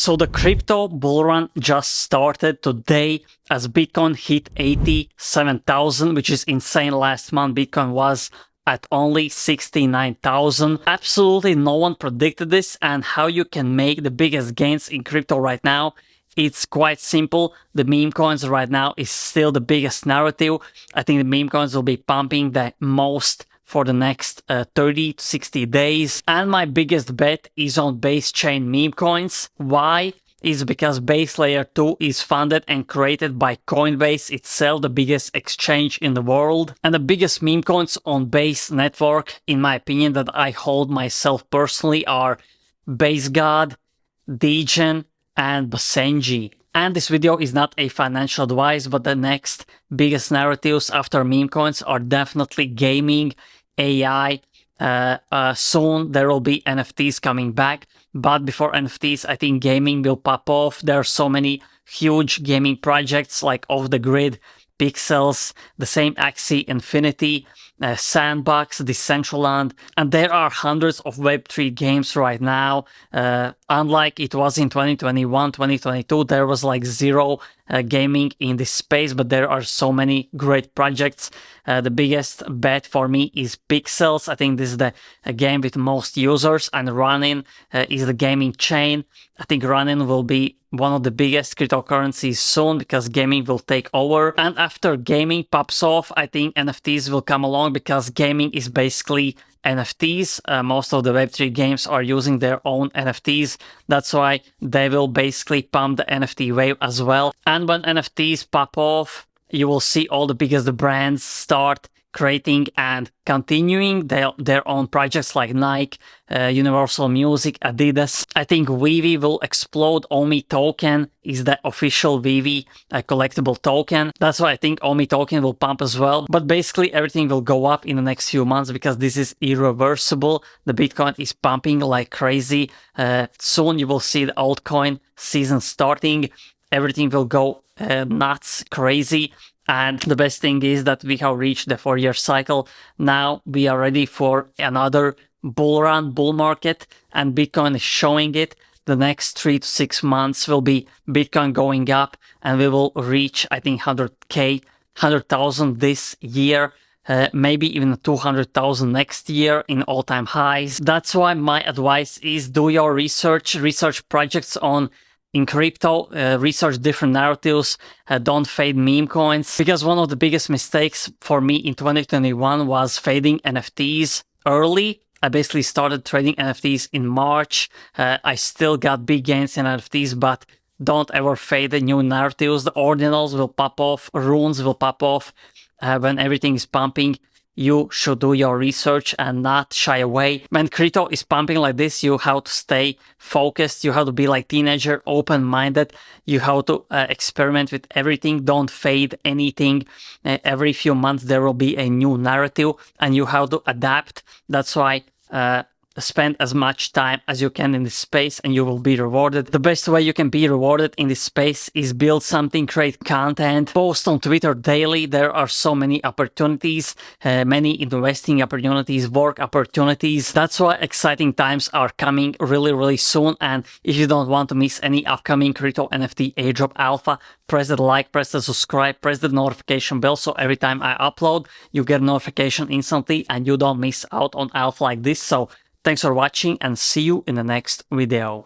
So the crypto bull run just started today as Bitcoin hit 87,000, which is insane. Last month Bitcoin was at only 69,000. Absolutely no one predicted this, and how you can make the biggest gains in crypto right now. It's quite simple. The meme coins right now is still the biggest narrative. I think the meme coins will be pumping the most for the next 30 to 60 days. And my biggest bet is on Base Chain meme coins. Why? Is because Base Layer 2 is funded and created by Coinbase itself, the biggest exchange in the world. And the biggest meme coins on Base network, in my opinion, that I hold myself personally are Base God, Degen, and Basenji. And this video is not a financial advice, but the next biggest narratives after meme coins are definitely gaming, AI. Soon there will be NFTs coming back, but before NFTs, I think gaming will pop off. There are so many huge gaming projects like Off the Grid, Pixels, the same Axie Infinity, Sandbox, Decentraland, and there are hundreds of Web3 games right now. Unlike it was in 2021, 2022, there was like zero gaming in this space, but there are so many great projects. The biggest bet for me is Pixels. I think this is the game with most users, and Ronin is the gaming chain. I think Ronin will be one of the biggest cryptocurrencies soon because gaming will take over. And after gaming pops off, I think NFTs will come along because gaming is basically NFTs. Most of the Web3 games are using their own NFTs. That's why they will basically pump the NFT wave as well. And when NFTs pop off, you will see all the biggest brands start creating and continuing their own projects like Nike, Universal Music, Adidas. I think Vivi will explode. OMI token is the official Vivi collectible token. That's why I think OMI token will pump as well. But basically everything will go up in the next few months because this is irreversible. The Bitcoin is pumping like crazy. Soon you will see the altcoin season starting. Everything will go nuts, crazy. And the best thing is that we have reached the 4-year cycle. Now we are ready for another bull run, bull market, and Bitcoin is showing it. The next 3 to 6 months will be Bitcoin going up, and we will reach, I think, 100K, 100,000 this year. Maybe even 200,000 next year in all-time highs. That's why my advice is do your research projects in crypto, research different narratives, don't fade meme coins. Because one of the biggest mistakes for me in 2021 was fading NFTs early. I basically started trading NFTs in March. I still got big gains in NFTs, but don't ever fade the new narratives. The ordinals will pop off, runes will pop off. When everything is pumping, you should do your research and not shy away. When crypto is pumping like this, you have to stay focused. You have to be like teenager, open-minded. You have to experiment with everything. Don't fade anything. Every few months, there will be a new narrative and you have to adapt. That's why spend as much time as you can in this space and you will be rewarded. The best way you can be rewarded in this space is build something, create content, post on Twitter daily. There are so many opportunities, many investing opportunities, work opportunities. That's why exciting times are coming really soon. And if you don't want to miss any upcoming crypto NFT airdrop alpha, press the like, press the subscribe, press the notification bell so every time I upload, you get notification instantly and you don't miss out on alpha like this. So thanks for watching and see you in the next video.